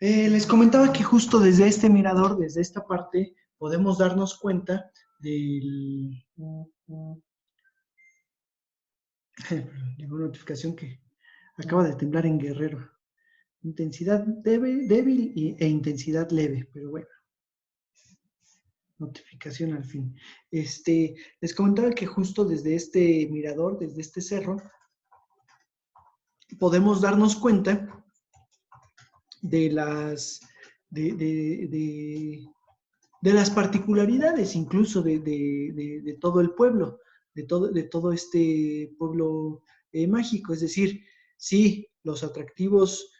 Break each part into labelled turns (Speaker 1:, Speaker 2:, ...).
Speaker 1: Les comentaba que justo desde este mirador, desde esta parte, podemos darnos cuenta del... Llegó una notificación que acaba de temblar en Guerrero. Intensidad débil e intensidad leve, pero bueno, notificación al fin. Les comentaba que justo desde este mirador, desde este cerro, podemos darnos cuenta de las, de las particularidades incluso de todo el pueblo, de todo este pueblo mágico. Es decir, sí, los atractivos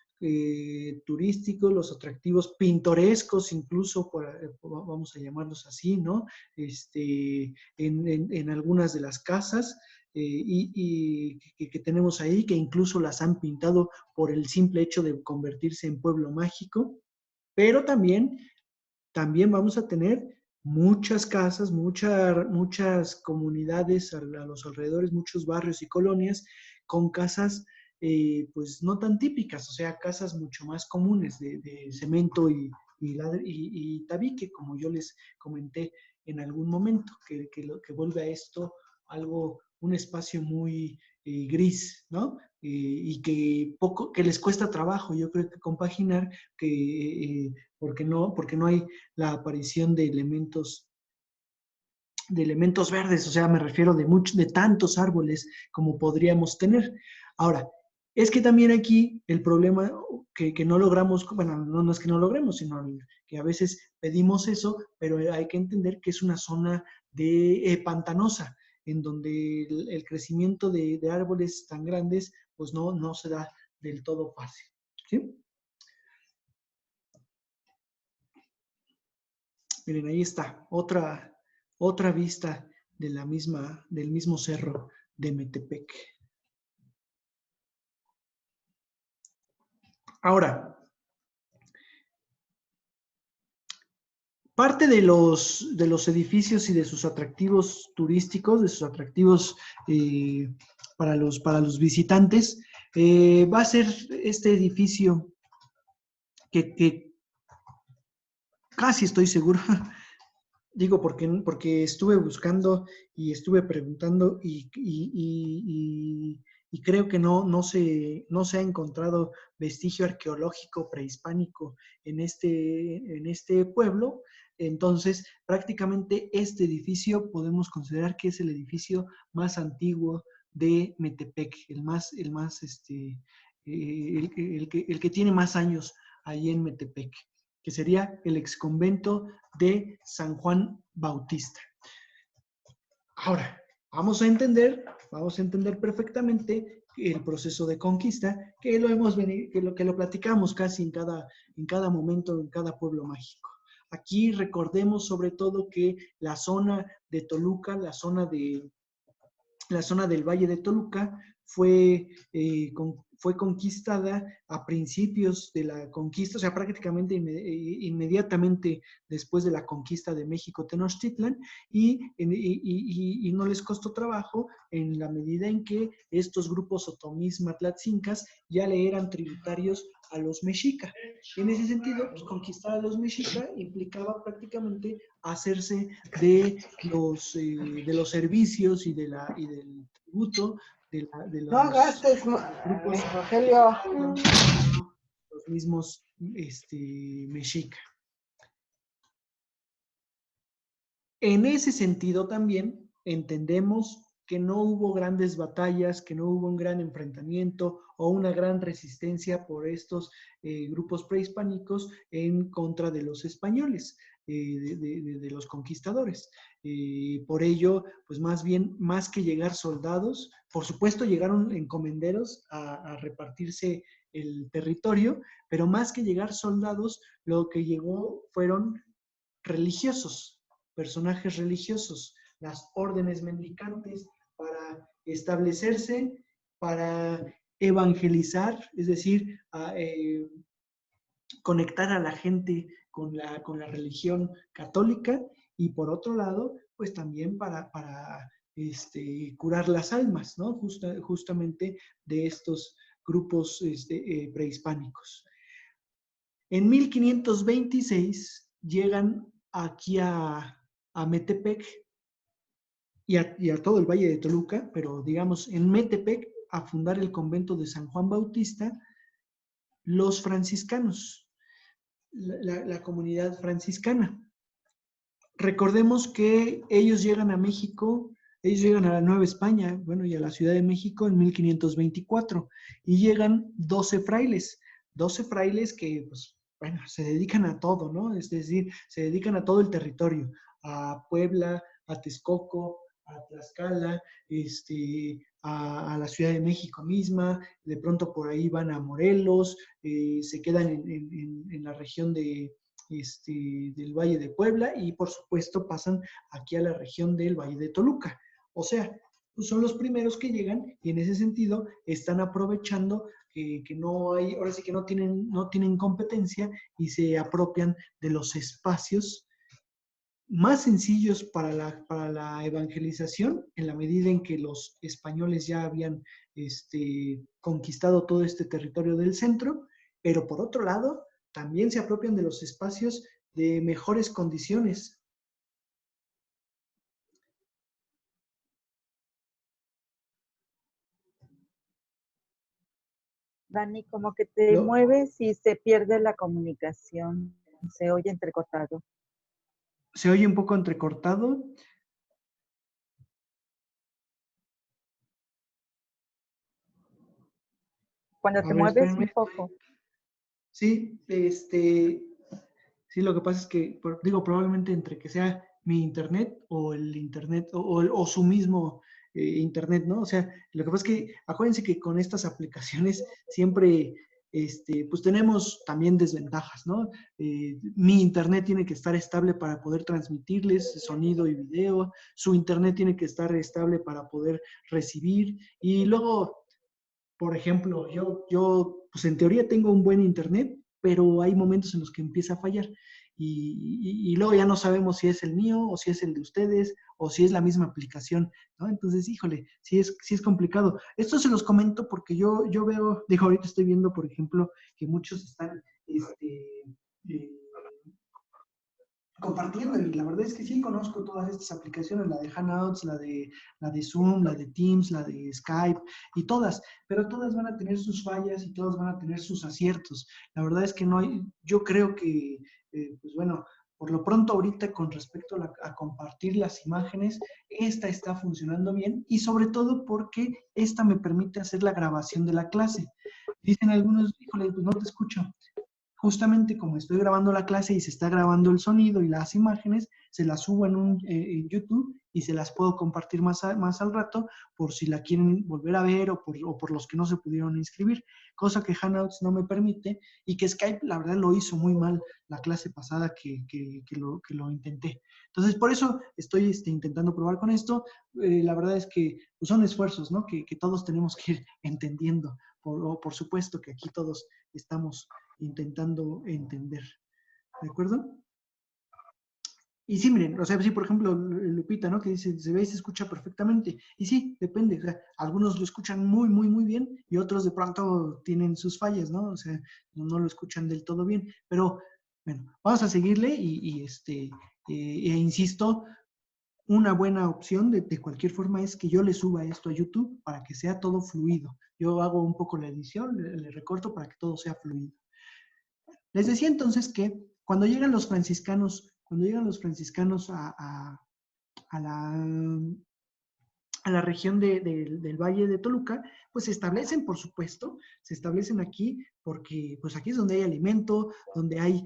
Speaker 1: turísticos, los atractivos pintorescos, incluso, vamos a llamarlos así, ¿no? En algunas de las casas que tenemos ahí, que incluso las han pintado por el simple hecho de convertirse en pueblo mágico, pero también vamos a tener muchas casas, muchas comunidades a los alrededores, muchos barrios y colonias con casas pues no tan típicas, o sea, casas mucho más comunes de cemento y tabique, como yo les comenté en algún momento, que vuelve a esto algo, un espacio muy gris, ¿no? Que les cuesta trabajo, yo creo que compaginar, porque no hay la aparición de elementos verdes, o sea, me refiero de tantos árboles como podríamos tener. Ahora, es que también aquí el problema que no logramos, bueno, no es que no logremos, sino que a veces pedimos eso, pero hay que entender que es una zona pantanosa, en donde el crecimiento de árboles tan grandes, pues no se da del todo fácil. ¿Sí? Miren, ahí está, otra vista del mismo cerro de Metepec. Ahora, parte de los edificios y de sus atractivos turísticos, de sus atractivos para los visitantes, va a ser este edificio que casi estoy seguro. Digo, porque estuve buscando y estuve preguntando y creo que no se ha encontrado vestigio arqueológico prehispánico en este pueblo. Entonces, prácticamente este edificio podemos considerar que es el edificio más antiguo de Metepec, el que tiene más años ahí en Metepec, que sería el exconvento de San Juan Bautista. Ahora, vamos a entender perfectamente el proceso de conquista, que lo platicamos casi en cada momento, en cada pueblo mágico. Aquí recordemos sobre todo que la zona de Toluca, la zona del Valle de Toluca fue conquistada a principios de la conquista, o sea, prácticamente inmediatamente después de la conquista de México Tenochtitlan, y no les costó trabajo en la medida en que estos grupos otomís matlatzincas ya le eran tributarios a los mexicas. En ese sentido, pues, conquistar a los mexicas implicaba prácticamente hacerse de los servicios y del tributo
Speaker 2: No gastes,
Speaker 1: grupos
Speaker 2: Rogelio.
Speaker 1: los mismos mexica. En ese sentido también entendemos que no hubo grandes batallas, que no hubo un gran enfrentamiento o una gran resistencia por estos grupos prehispánicos en contra de los españoles, de los conquistadores. Por ello, pues más bien, más que llegar soldados, por supuesto llegaron encomenderos a repartirse el territorio, pero más que llegar soldados, lo que llegó fueron religiosos, personajes religiosos, las órdenes mendicantes, para establecerse, para evangelizar, es decir, conectar a la gente con la religión católica, y por otro lado, pues también para curar las almas, ¿no? Justamente de estos grupos prehispánicos. En 1526 llegan aquí a Metepec y a todo el Valle de Toluca, pero digamos en Metepec, a fundar el convento de San Juan Bautista, los franciscanos, la comunidad franciscana. Recordemos que ellos llegan a México, ellos llegan a la Nueva España, bueno, y a la Ciudad de México en 1524, y llegan 12 frailes que, pues, bueno, se dedican a todo, ¿no? Es decir, se dedican a todo el territorio, a Puebla, a Texcoco, a Tlaxcala, a la Ciudad de México misma, de pronto por ahí van a Morelos, se quedan en la región del Valle de Puebla y por supuesto pasan aquí a la región del Valle de Toluca. O sea, pues son los primeros que llegan y en ese sentido están aprovechando que no hay, ahora sí que no tienen competencia y se apropian de los espacios más sencillos para la evangelización, en la medida en que los españoles ya habían conquistado todo este territorio del centro, pero por otro lado, también se apropian de los espacios de mejores condiciones.
Speaker 3: Dani, como que te mueves y se pierde la comunicación, se oye entrecortado.
Speaker 1: ¿Se oye un poco entrecortado?
Speaker 3: Cuando te mueves un poco.
Speaker 1: Sí, sí, lo que pasa es que, digo, probablemente entre que sea mi internet o el internet o su mismo internet, ¿no? O sea, lo que pasa es que acuérdense que con estas aplicaciones siempre, pues tenemos también desventajas, ¿no? Mi internet tiene que estar estable para poder transmitirles sonido y video, su internet tiene que estar estable para poder recibir y luego, por ejemplo, yo pues en teoría tengo un buen internet, pero hay momentos en los que empieza a fallar. Y luego ya no sabemos si es el mío o si es el de ustedes o si es la misma aplicación, ¿no? Entonces, híjole, sí es complicado. Esto se los comento porque yo veo, digo, ahorita estoy viendo, por ejemplo, que muchos están eh, compartiendo, y la verdad es que sí conozco todas estas aplicaciones, la de Hangouts, la de Zoom, la de Teams, la de Skype y todas, pero todas van a tener sus fallas y todas van a tener sus aciertos. La verdad es que no hay, yo creo que, pues bueno, por lo pronto ahorita con respecto a compartir las imágenes, esta está funcionando bien y sobre todo porque esta me permite hacer la grabación de la clase. Dicen algunos, híjole, pues no te escucho. Justamente como estoy grabando la clase y se está grabando el sonido y las imágenes, se las subo en YouTube y se las puedo compartir más al rato por si la quieren volver a ver o por los que no se pudieron inscribir, cosa que Hangouts no me permite y que Skype la verdad lo hizo muy mal la clase pasada que lo intenté. Entonces por eso estoy intentando probar con esto. La verdad es que pues, son esfuerzos, ¿no? Que todos tenemos que ir entendiendo. Por supuesto que aquí todos estamos intentando entender. ¿De acuerdo? Y sí, miren, o sea, sí, por ejemplo, Lupita, ¿no? Que dice, se ve y se escucha perfectamente. Y sí, depende. O sea, algunos lo escuchan muy, muy, muy bien y otros de pronto tienen sus fallas, ¿no? O sea, no lo escuchan del todo bien. Pero, bueno, vamos a seguirle e insisto, una buena opción de cualquier forma es que yo le suba esto a YouTube para que sea todo fluido. Yo hago un poco la edición, le recorto para que todo sea fluido. Les decía entonces que cuando llegan los franciscanos a la región del Valle de Toluca, pues se establecen, por supuesto, se establecen aquí porque pues aquí es donde hay alimento, donde hay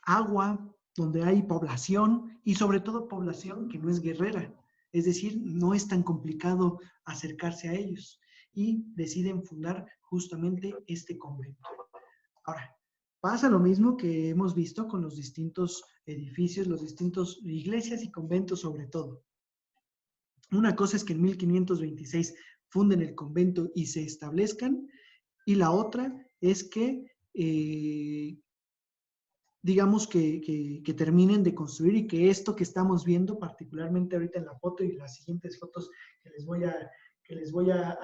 Speaker 1: agua, donde hay población y sobre todo población que no es guerrera. Es decir, no es tan complicado acercarse a ellos y deciden fundar justamente este convento. Ahora, pasa lo mismo que hemos visto con los distintos edificios, los distintos iglesias y conventos sobre todo. Una cosa es que en 1526 funden el convento y se establezcan, y la otra es que digamos que terminen de construir y que esto que estamos viendo, particularmente ahorita en la foto y las siguientes fotos que les voy a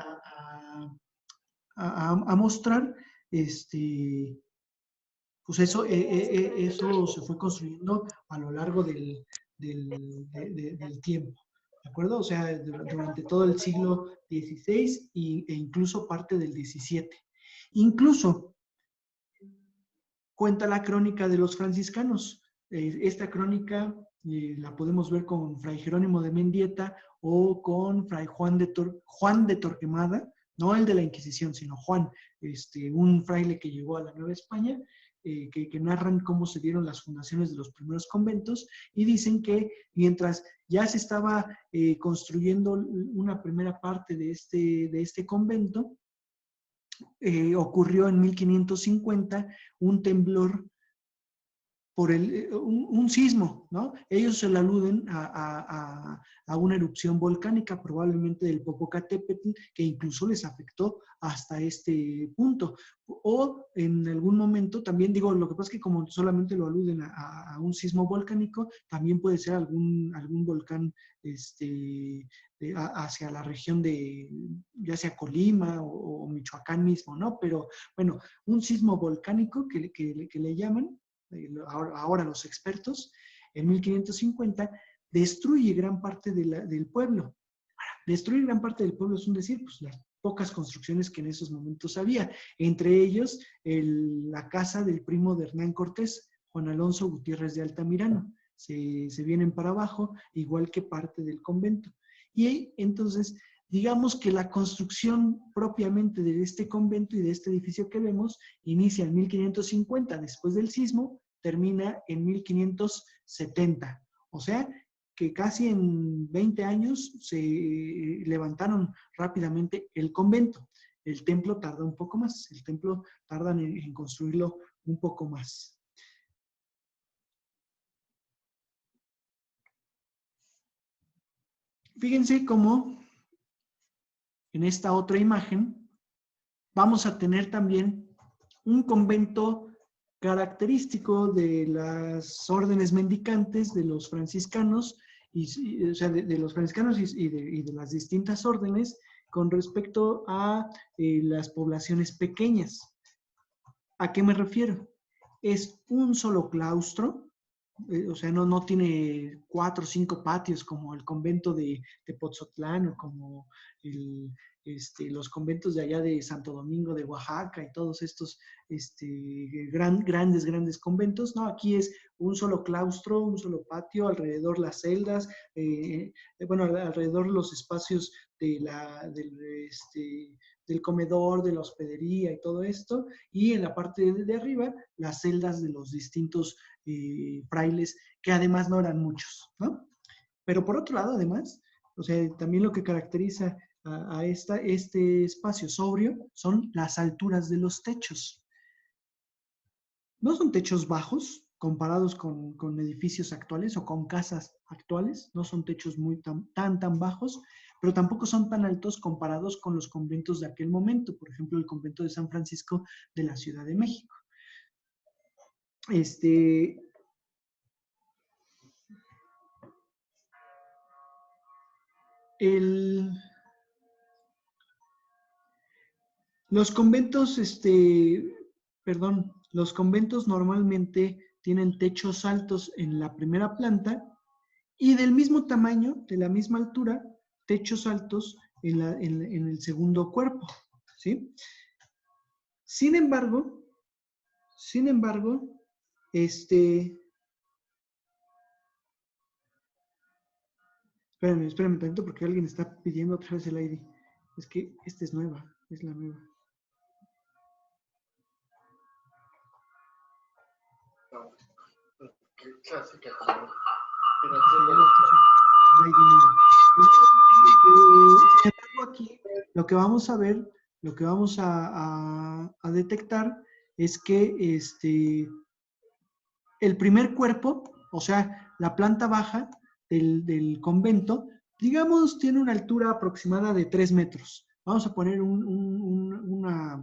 Speaker 1: a mostrar, pues eso se fue construyendo a lo largo del tiempo, ¿de acuerdo? O sea, durante todo el siglo XVI e incluso parte del XVII. Incluso cuenta la crónica de los franciscanos. Esta crónica la podemos ver con Fray Jerónimo de Mendieta o con Fray Juan de Torquemada, no el de la Inquisición, sino Juan, un fraile que llegó a la Nueva España, que narran cómo se dieron las fundaciones de los primeros conventos y dicen que mientras ya se estaba construyendo una primera parte de este convento, ocurrió en 1550 un temblor por un sismo, ¿no? Ellos se lo aluden a una erupción volcánica, probablemente del Popocatépetl, que incluso les afectó hasta este punto. O en algún momento, también digo, lo que pasa es que como solamente lo aluden a un sismo volcánico, también puede ser algún volcán hacia la región de, ya sea Colima o Michoacán mismo, ¿no? Pero bueno, un sismo volcánico que le llaman, ahora los expertos, en 1550, destruye gran parte del pueblo. Destruir gran parte del pueblo es un decir, pues las pocas construcciones que en esos momentos había, entre ellos la casa del primo de Hernán Cortés, Juan Alonso Gutiérrez de Altamirano. Se vienen para abajo, igual que parte del convento. Y entonces, digamos que la construcción propiamente de este convento y de este edificio que vemos inicia en 1550, después del sismo, termina en 1570. O sea, que casi en 20 años se levantaron rápidamente el convento. El templo tarda un poco más, el templo tardan en construirlo un poco más. Fíjense cómo en esta otra imagen vamos a tener también un convento característico de las órdenes mendicantes de los franciscanos, o sea, de los franciscanos y de las distintas órdenes con respecto a las poblaciones pequeñas. ¿A qué me refiero? Es un solo claustro, o sea, no tiene 4 o 5 patios como el convento de Pozotlán o como los conventos de allá de Santo Domingo de Oaxaca y todos estos grandes conventos. No, aquí es un solo claustro, un solo patio, alrededor las celdas, bueno, alrededor los espacios del comedor, de la hospedería y todo esto, y en la parte de arriba las celdas de los distintos frailes, que además no eran muchos, ¿no? Pero por otro lado, además, o sea, también lo que caracteriza a este espacio sobrio son las alturas de los techos. No son techos bajos comparados con edificios actuales o con casas actuales, no son techos tan bajos, pero tampoco son tan altos comparados con los conventos de aquel momento, por ejemplo, el convento de San Francisco de la Ciudad de México. Los conventos, los conventos normalmente tienen techos altos en la primera planta y del mismo tamaño, de la misma altura, techos altos en el segundo cuerpo, ¿sí? Sin embargo, espérenme tantito porque alguien está pidiendo otra vez el ID. Es que esta es nueva, es la nueva. Aquí lo que vamos a ver, lo que vamos a detectar es que el primer cuerpo, o sea, la planta baja del convento, digamos, tiene una altura aproximada de 3 metros. Vamos a poner ahora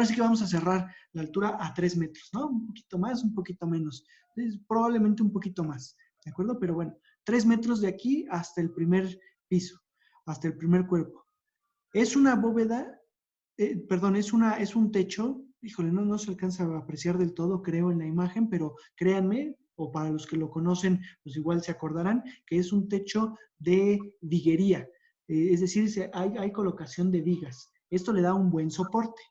Speaker 1: sí que vamos a cerrar la altura a 3 metros, ¿no? Un poquito más, un poquito menos. Probablemente un poquito más, ¿de acuerdo? Pero bueno, 3 metros de aquí hasta el primer piso, hasta el primer cuerpo. Es una bóveda perdón, es un techo, híjole, no se alcanza a apreciar del todo, creo, en la imagen, pero créanme, o para los que lo conocen, pues igual se acordarán, que es un techo de viguería, es decir, hay colocación de vigas. Esto le da un buen soporte.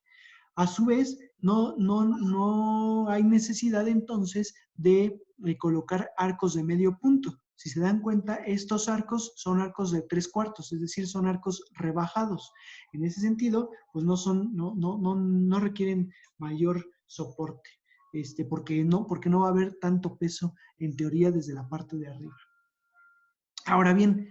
Speaker 1: A su vez, no hay necesidad entonces de colocar arcos de medio punto. Si se dan cuenta, estos arcos son arcos de 3/4, es decir, son arcos rebajados. En ese sentido, pues no requieren mayor soporte, porque no va a haber tanto peso en teoría desde la parte de arriba. Ahora bien,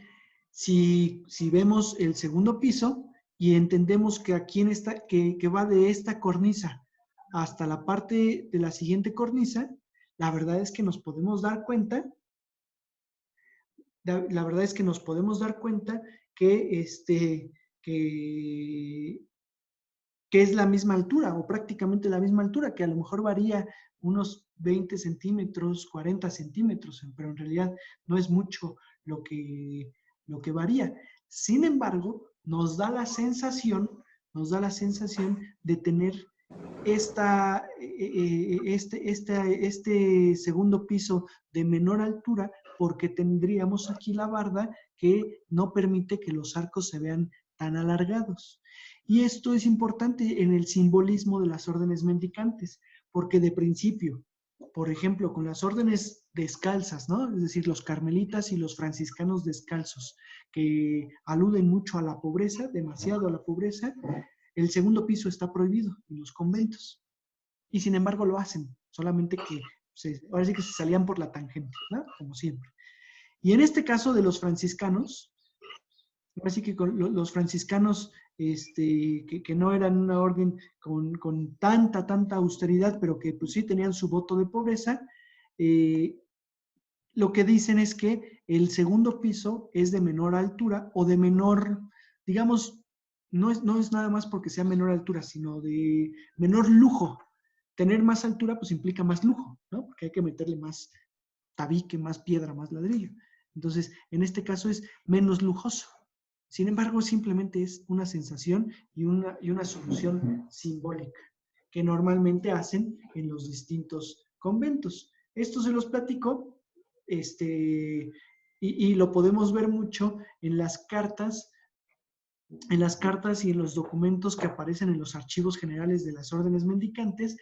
Speaker 1: si vemos el segundo piso y entendemos que aquí que va de esta cornisa hasta la parte de la siguiente cornisa, la verdad es que nos podemos dar cuenta, que es la misma altura o prácticamente la misma altura, que a lo mejor varía unos 20 centímetros, 40 centímetros, pero en realidad no es mucho lo que varía. Sin embargo, nos da la sensación de tener este segundo piso de menor altura, porque tendríamos aquí la barda que no permite que los arcos se vean tan alargados. Y esto es importante en el simbolismo de las órdenes mendicantes, porque de principio, por ejemplo, con las órdenes descalzas, ¿no? Es decir, los carmelitas y los franciscanos descalzos, que aluden mucho a la pobreza, demasiado a la pobreza, el segundo piso está prohibido en los conventos. Y sin embargo lo hacen, solamente que ahora sí que se salían por la tangente, ¿no? Como siempre. Y en este caso de los franciscanos, ahora sí que los franciscanos, que no eran una orden con tanta austeridad, pero que pues sí tenían su voto de pobreza, lo que dicen es que el segundo piso es de menor altura o de menor, digamos, no es nada más porque sea menor altura, sino de menor lujo. Tener más altura pues implica más lujo, ¿no? Porque hay que meterle más tabique, más piedra, más ladrillo. Entonces, en este caso es menos lujoso. Sin embargo, simplemente es una sensación y una solución simbólica que normalmente hacen en los distintos conventos. Esto se los platico, y lo podemos ver mucho en las cartas y en los documentos que aparecen en los archivos generales de las órdenes mendicantes,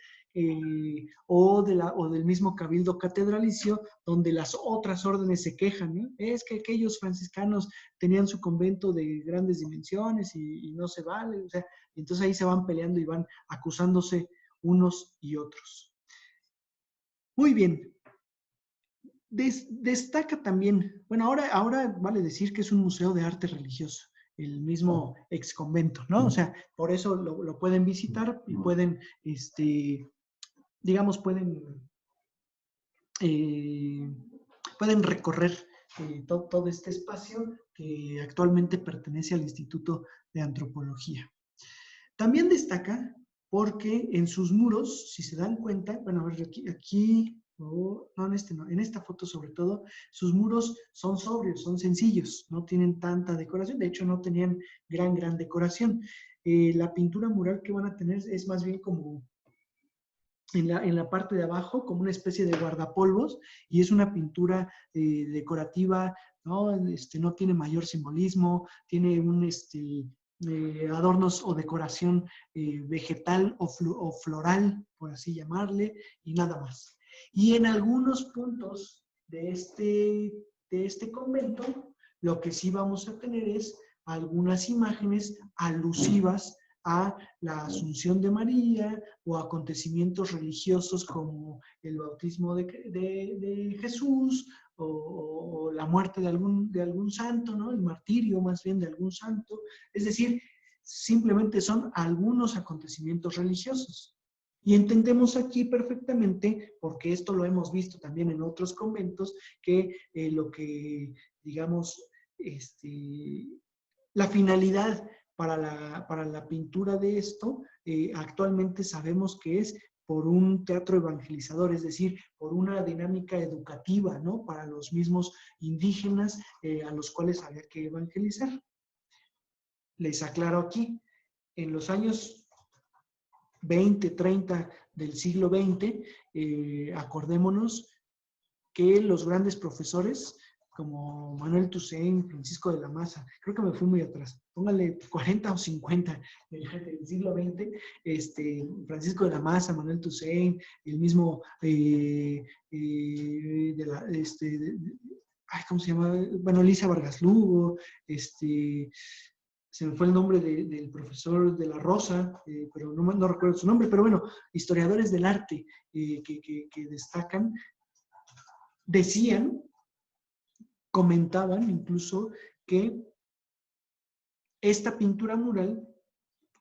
Speaker 1: o del mismo cabildo catedralicio, donde las otras órdenes se quejan, ¿no? Es que aquellos franciscanos tenían su convento de grandes dimensiones y no se vale, o sea, entonces ahí se van peleando y van acusándose unos y otros. Muy bien. Destaca también, bueno, ahora vale decir que es un museo de arte religioso, el mismo ex convento, ¿no? O sea, por eso lo pueden visitar y pueden, digamos, pueden recorrer todo este espacio que actualmente pertenece al Instituto de Antropología. También destaca porque en sus muros, si se dan cuenta, bueno, a ver, aquí en esta foto sobre todo, sus muros son sobrios, son sencillos, no tienen tanta decoración, de hecho no tenían gran decoración. La pintura mural que van a tener es más bien como en la parte de abajo, como una especie de guardapolvos, y es una pintura decorativa, ¿no? No tiene mayor simbolismo, tiene adornos o decoración vegetal o floral, por así llamarle, y nada más. Y en algunos puntos de este convento, lo que sí vamos a tener es algunas imágenes alusivas a la Asunción de María o acontecimientos religiosos como el bautismo de Jesús o la muerte de algún santo, ¿no? El martirio más bien de algún santo. Es decir, simplemente son algunos acontecimientos religiosos. Y entendemos aquí perfectamente, porque esto lo hemos visto también en otros conventos, que lo que, digamos, la finalidad para la pintura de esto, actualmente sabemos que es por un teatro evangelizador, es decir, por una dinámica educativa, ¿no? Para los mismos indígenas a los cuales había que evangelizar. Les aclaro aquí, en los años 20, 30 del siglo XX, acordémonos que los grandes profesores como Manuel Toussaint, Francisco de la Maza, creo que me fui muy atrás, póngale 40 o 50 del siglo XX, Francisco de la Maza, Manuel Toussaint, el mismo ¿cómo se llama? Bueno, Alicia Vargas Lugo, se me fue el nombre del profesor de la Rosa, pero no recuerdo su nombre, pero bueno, historiadores del arte que destacan, decían, comentaban incluso que esta pintura mural,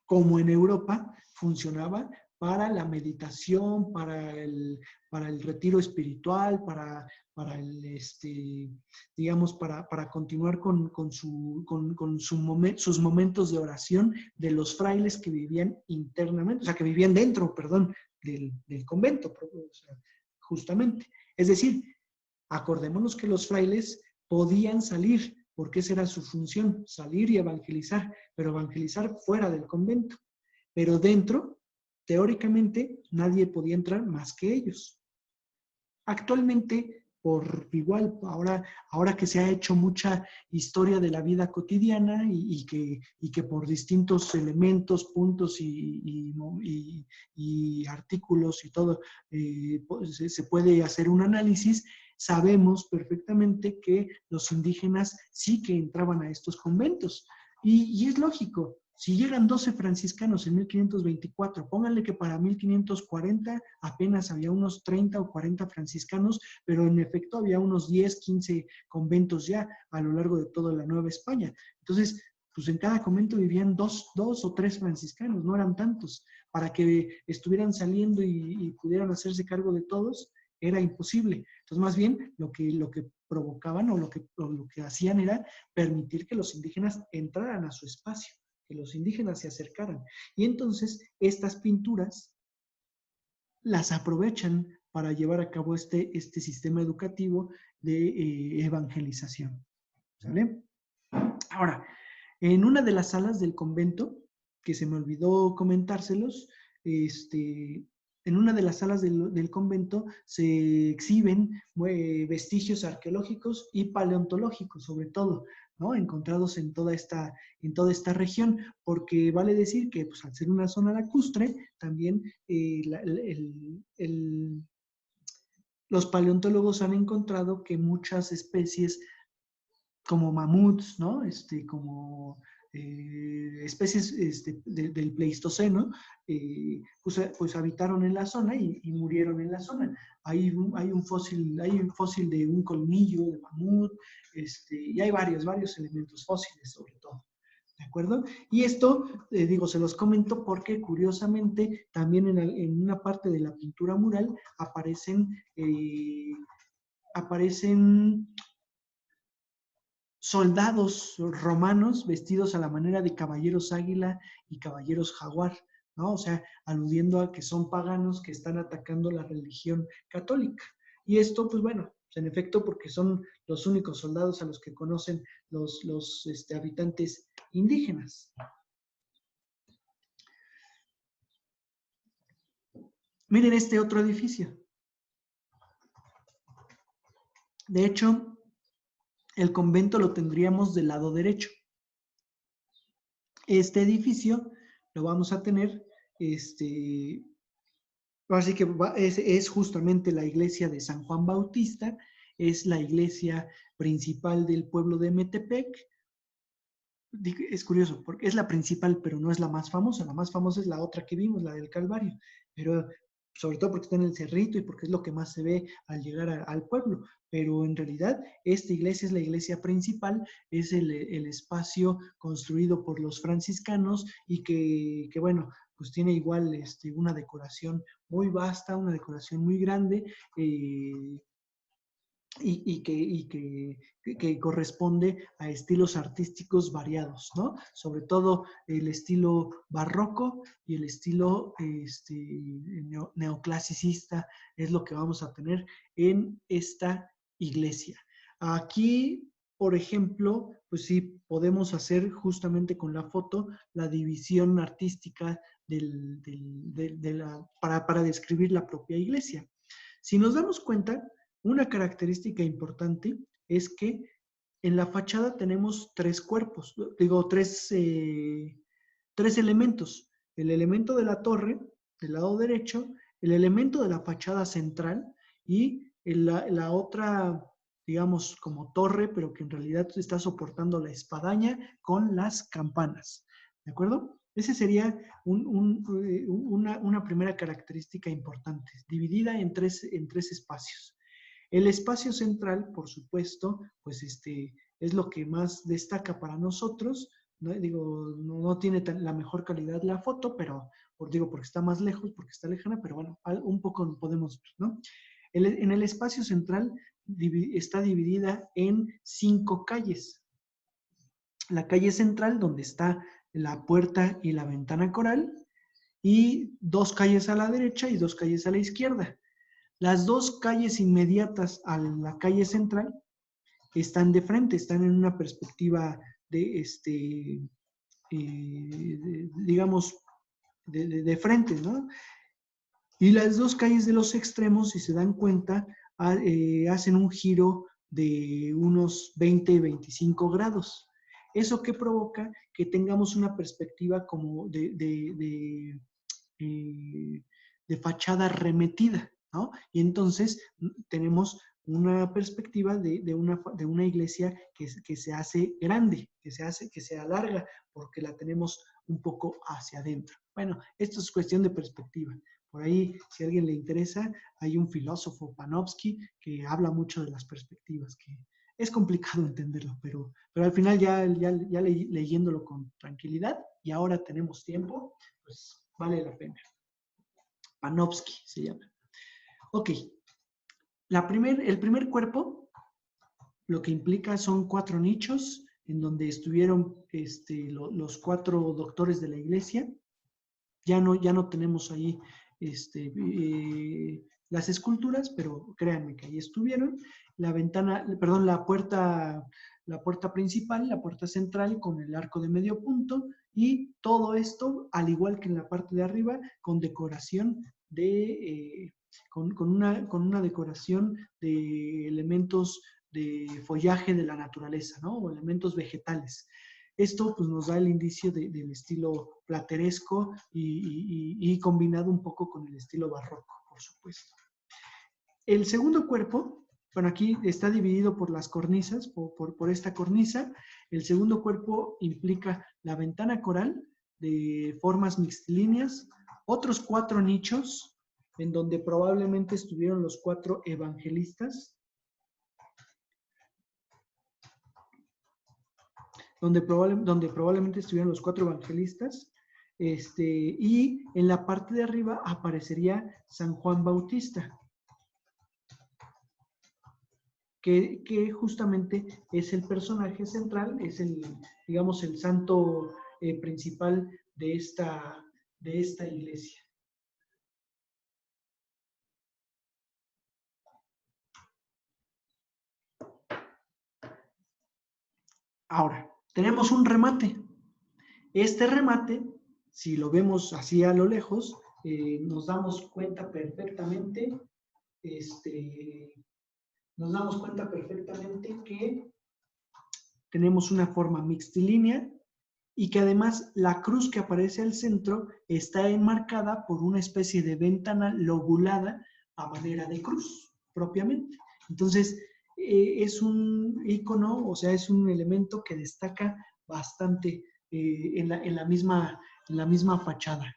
Speaker 1: como en Europa, funcionaba para la meditación, para el retiro espiritual, para digamos, para continuar con sus momentos de oración de los frailes que vivían internamente, o sea, que vivían dentro, perdón, del convento, o sea, justamente. Es decir, acordémonos que los frailes podían salir, porque esa era su función, salir y evangelizar, pero evangelizar fuera del convento. Pero dentro, teóricamente, nadie podía entrar más que ellos. Actualmente, por igual, ahora que se ha hecho mucha historia de la vida cotidiana y que por distintos elementos, puntos y artículos y todo, se puede hacer un análisis, sabemos perfectamente que los indígenas sí que entraban a estos conventos. Y es lógico, si llegan 12 franciscanos en 1524, pónganle que para 1540 apenas había unos 30 o 40 franciscanos, pero en efecto había unos 10, 15 conventos ya a lo largo de toda la Nueva España. Entonces, pues en cada convento vivían dos o tres franciscanos, no eran tantos. Para que estuvieran saliendo y pudieran hacerse cargo de todos, era imposible. Entonces, más bien, lo que provocaban o lo que hacían era permitir que los indígenas entraran a su espacio, que los indígenas se acercaran. Y entonces, estas pinturas las aprovechan para llevar a cabo este sistema educativo de evangelización. ¿Sale? Ahora, en una de las salas del convento, que se me olvidó comentárselos, en una de las salas del convento se exhiben vestigios arqueológicos y paleontológicos, sobre todo, ¿no? Encontrados en toda esta región, porque vale decir que, pues, al ser una zona lacustre, también los paleontólogos han encontrado que muchas especies como mamuts, ¿no? Como especies del Pleistoceno, pues habitaron en la zona y murieron en la zona. Hay un fósil de un colmillo de mamut, y hay varios elementos fósiles sobre todo. ¿De acuerdo? Y esto, se los comento porque curiosamente también en una parte de la pintura mural aparecen soldados romanos vestidos a la manera de caballeros águila y caballeros jaguar, ¿no? O sea, aludiendo a que son paganos que están atacando la religión católica. Y esto, pues bueno, en efecto, porque son los únicos soldados a los que conocen los habitantes indígenas. Miren este otro edificio. De hecho, el convento lo tendríamos del lado derecho. Este edificio lo vamos a tener, así que es justamente la iglesia de San Juan Bautista, es la iglesia principal del pueblo de Metepec. Es curioso, porque es la principal, pero no es la más famosa. La más famosa es la otra que vimos, la del Calvario, pero sobre todo porque está en el cerrito y porque es lo que más se ve al llegar al pueblo. Pero en realidad esta iglesia es la iglesia principal, es el espacio construido por los franciscanos y que bueno, pues tiene igual una decoración muy vasta, una decoración muy grande, y que corresponde a estilos artísticos variados, ¿no? Sobre todo el estilo barroco y el estilo neoclasicista es lo que vamos a tener en esta iglesia. Aquí por ejemplo, pues sí, podemos hacer justamente con la foto la división artística para describir la propia iglesia. Si nos damos cuenta, una característica importante es que en la fachada tenemos tres cuerpos, digo, tres elementos. El elemento de la torre, del lado derecho, el elemento de la fachada central y la otra, digamos, como torre, pero que en realidad está soportando la espadaña con las campanas. ¿De acuerdo? Esa sería una primera característica importante, dividida en tres espacios. El espacio central, por supuesto, pues es lo que más destaca para nosotros. No, digo, no tiene la mejor calidad la foto, pero porque está más lejos, porque está lejana, pero bueno, un poco podemos ver, ¿no? En el espacio central está dividida en 5 calles. La calle central, donde está la puerta y la ventana coral, y 2 calles a la derecha y 2 calles a la izquierda. Las 2 calles inmediatas a la calle central están de frente, están en una perspectiva digamos, de frente, ¿no? Y las 2 calles de los extremos, si se dan cuenta, hacen un giro de unos 20-25 grados. ¿Eso qué provoca? Que tengamos una perspectiva como de fachada remetida, ¿no? Y entonces tenemos una perspectiva de una iglesia que se hace grande, que se alarga, porque la tenemos un poco hacia adentro. Bueno, esto es cuestión de perspectiva. Por ahí, si a alguien le interesa, hay un filósofo, Panofsky, que habla mucho de las perspectivas, que es complicado entenderlo, pero al final ya leyéndolo con tranquilidad, y ahora tenemos tiempo, pues vale la pena. Panofsky se llama. Ok, el primer cuerpo lo que implica son 4 nichos en donde estuvieron los 4 doctores de la iglesia. Ya no tenemos ahí las esculturas, pero créanme que ahí estuvieron. La puerta principal, la puerta central con el arco de medio punto, y todo esto, al igual que en la parte de arriba, con decoración con una decoración de elementos de follaje de la naturaleza, ¿no? O elementos vegetales. Esto pues, nos da el indicio del estilo plateresco y combinado un poco con el estilo barroco, por supuesto. El segundo cuerpo, bueno, aquí está dividido por las cornisas, por esta cornisa. El segundo cuerpo implica la ventana coral de formas mixtilíneas, otros 4 nichos en donde probablemente estuvieron los 4 evangelistas, donde probablemente estuvieron los 4 evangelistas, y en la parte de arriba aparecería San Juan Bautista, que justamente es el personaje central, es digamos, el santo principal de esta iglesia. Ahora, tenemos un remate. Este remate, si lo vemos así a lo lejos, nos damos cuenta perfectamente, que tenemos una forma mixtilínea y que además la cruz que aparece al centro está enmarcada por una especie de ventana lobulada a manera de cruz, propiamente. Entonces, es un icono, o sea, es un elemento que destaca bastante en la misma fachada.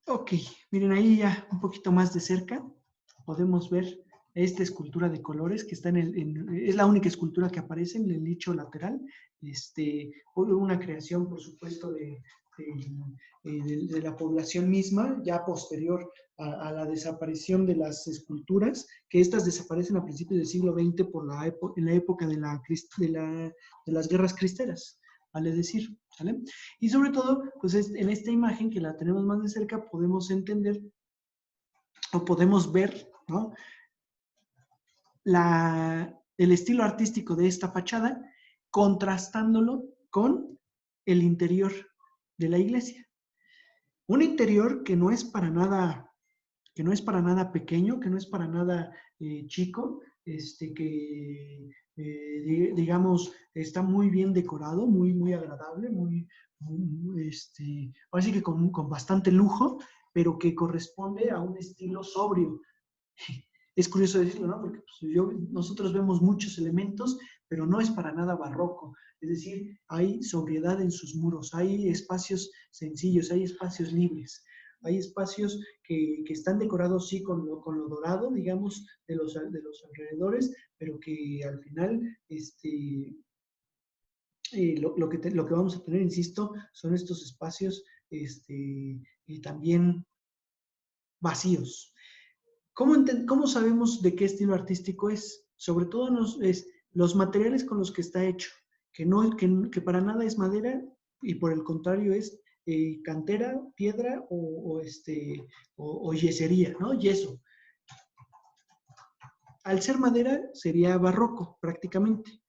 Speaker 1: Ok, miren ahí ya un poquito más de cerca podemos ver esta escultura de colores que está es la única escultura que aparece en el nicho lateral. Una creación, por supuesto, de la población misma, ya posterior a la desaparición de las esculturas, que estas desaparecen a principios del siglo XX en la época de las guerras cristeras, vale decir, ¿sale? Y sobre todo, pues en esta imagen que la tenemos más de cerca, podemos entender o podemos ver, ¿no?, el estilo artístico de esta fachada, contrastándolo con el interior de la iglesia. Un interior que no es para nada pequeño, que no es para nada chico, que digamos está muy bien decorado, muy, muy agradable, ahora sí que con bastante lujo, pero que corresponde a un estilo sobrio. Es curioso decirlo, ¿no? Porque pues, nosotros vemos muchos elementos, pero no es para nada barroco. Es decir, hay sobriedad en sus muros, hay espacios sencillos, hay espacios libres, hay espacios que están decorados, sí, con lo dorado, digamos, de los alrededores, pero que al final, lo que vamos a tener, insisto, son estos espacios también vacíos. ¿Cómo sabemos de qué estilo artístico es? Sobre todo los materiales con los que está hecho, que para nada es madera y por el contrario es cantera, piedra o yesería, ¿no? Yeso. Al ser madera sería barroco prácticamente.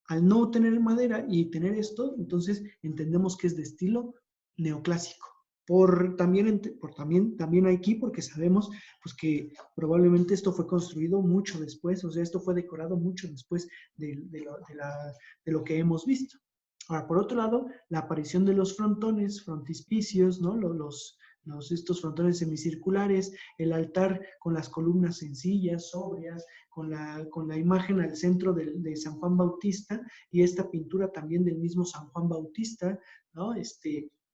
Speaker 1: Al no tener madera y tener esto, entonces entendemos que es de estilo neoclásico. También aquí, porque sabemos pues, que probablemente esto fue construido mucho después, o sea, esto fue decorado mucho después de lo que hemos visto. Ahora, por otro lado, la aparición de los frontones, frontispicios, ¿no? Estos frontones semicirculares, el altar con las columnas sencillas, sobrias, con la imagen al centro de San Juan Bautista y esta pintura también del mismo San Juan Bautista, ¿no?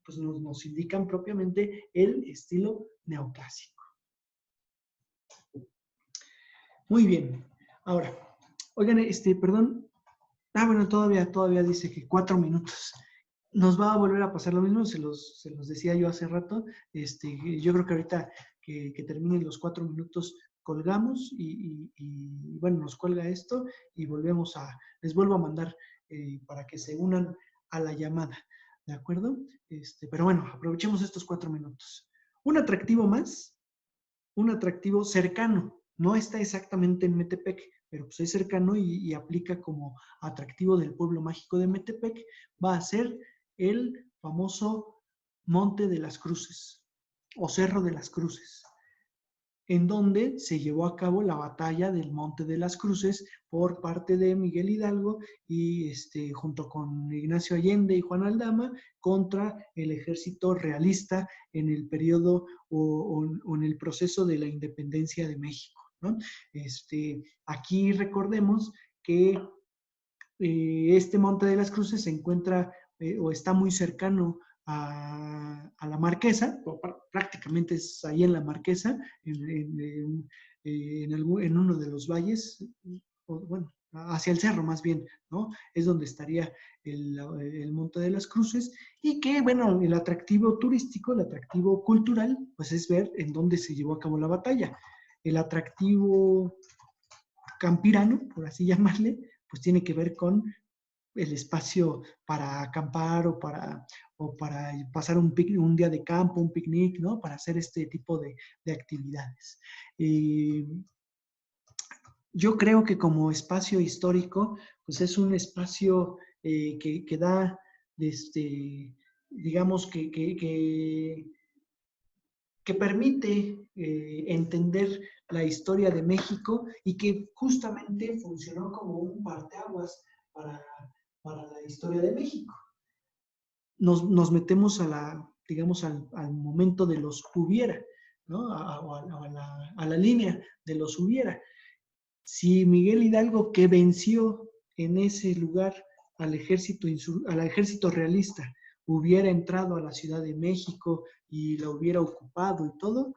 Speaker 1: Pues nos indican propiamente el estilo neoclásico. Muy bien. Ahora, oigan, perdón. Bueno, todavía dice que 4 minutos. Nos va a volver a pasar lo mismo, se los decía yo hace rato. Yo creo que ahorita que terminen los 4 minutos colgamos y bueno, nos cuelga esto y les vuelvo a mandar para que se unan a la llamada. ¿De acuerdo? Pero bueno, aprovechemos estos 4 minutos. Un atractivo más, un atractivo cercano. No está exactamente en Metepec, pero pues es cercano y aplica como atractivo del pueblo mágico de Metepec. Va a ser el famoso Monte de las Cruces o Cerro de las Cruces, en donde se llevó a cabo la batalla del Monte de las Cruces por parte de Miguel Hidalgo y junto con Ignacio Allende y Juan Aldama contra el ejército realista en el periodo o en el proceso de la independencia de México, ¿no? Aquí recordemos que este Monte de las Cruces se encuentra o está muy cercano a la Marquesa, prácticamente es ahí en la Marquesa, en uno de los valles, bueno, hacia el cerro más bien, ¿no? Es donde estaría el Monte de las Cruces y que, bueno, el atractivo turístico, el atractivo cultural, pues es ver en dónde se llevó a cabo la batalla. El atractivo campirano, por así llamarle, pues tiene que ver con el espacio para acampar o para pasar un día de campo, un picnic, ¿no? Para hacer este tipo de actividades. Yo creo que como espacio histórico, pues es un espacio que da, digamos, que permite entender la historia de México y que justamente funcionó como un parteaguas para la historia de México. Nos metemos digamos, al momento de los hubiera, ¿no? A la línea de los hubiera. Si Miguel Hidalgo, que venció en ese lugar al ejército realista, hubiera entrado a la Ciudad de México y la hubiera ocupado y todo,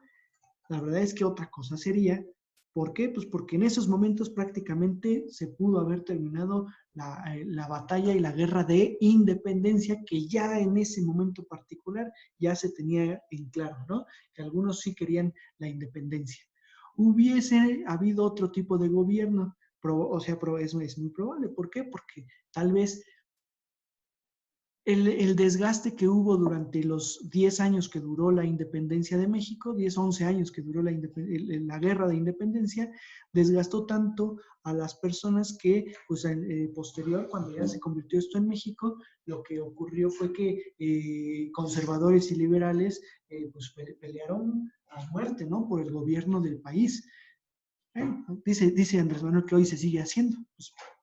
Speaker 1: la verdad es que otra cosa sería. ¿Por qué? Pues porque en esos momentos prácticamente se pudo haber terminado la batalla y la guerra de independencia que ya en ese momento particular ya se tenía en claro, ¿no? Que algunos sí querían la independencia. Hubiese habido otro tipo de gobierno, es muy probable. ¿Por qué? Porque tal vez el desgaste que hubo durante los 10 años que duró la independencia de México, 10, 11 años que duró la guerra de independencia, desgastó tanto a las personas que, pues, posterior, cuando ya se convirtió esto en México, lo que ocurrió fue que conservadores y liberales pues pelearon a muerte, ¿no? Por el gobierno del país. Dice Andrés Manuel que hoy se sigue haciendo.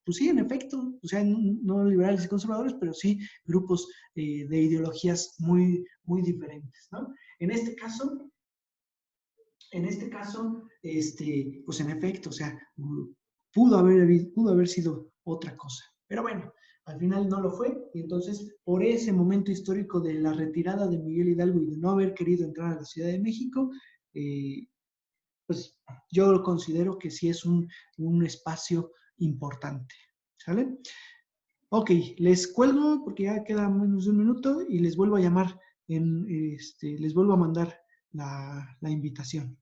Speaker 1: Pues sí, en efecto, o sea, no liberales y conservadores, pero sí grupos de ideologías muy, muy diferentes, ¿no? En este caso, pues en efecto, o sea, pudo haber sido otra cosa. Pero bueno, al final no lo fue, y entonces por ese momento histórico de la retirada de Miguel Hidalgo y de no haber querido entrar a la Ciudad de México, pues yo lo considero que sí es un espacio importante. ¿Sale? Ok, les cuelgo porque ya queda menos de un minuto y les vuelvo a llamar, les vuelvo a mandar la invitación.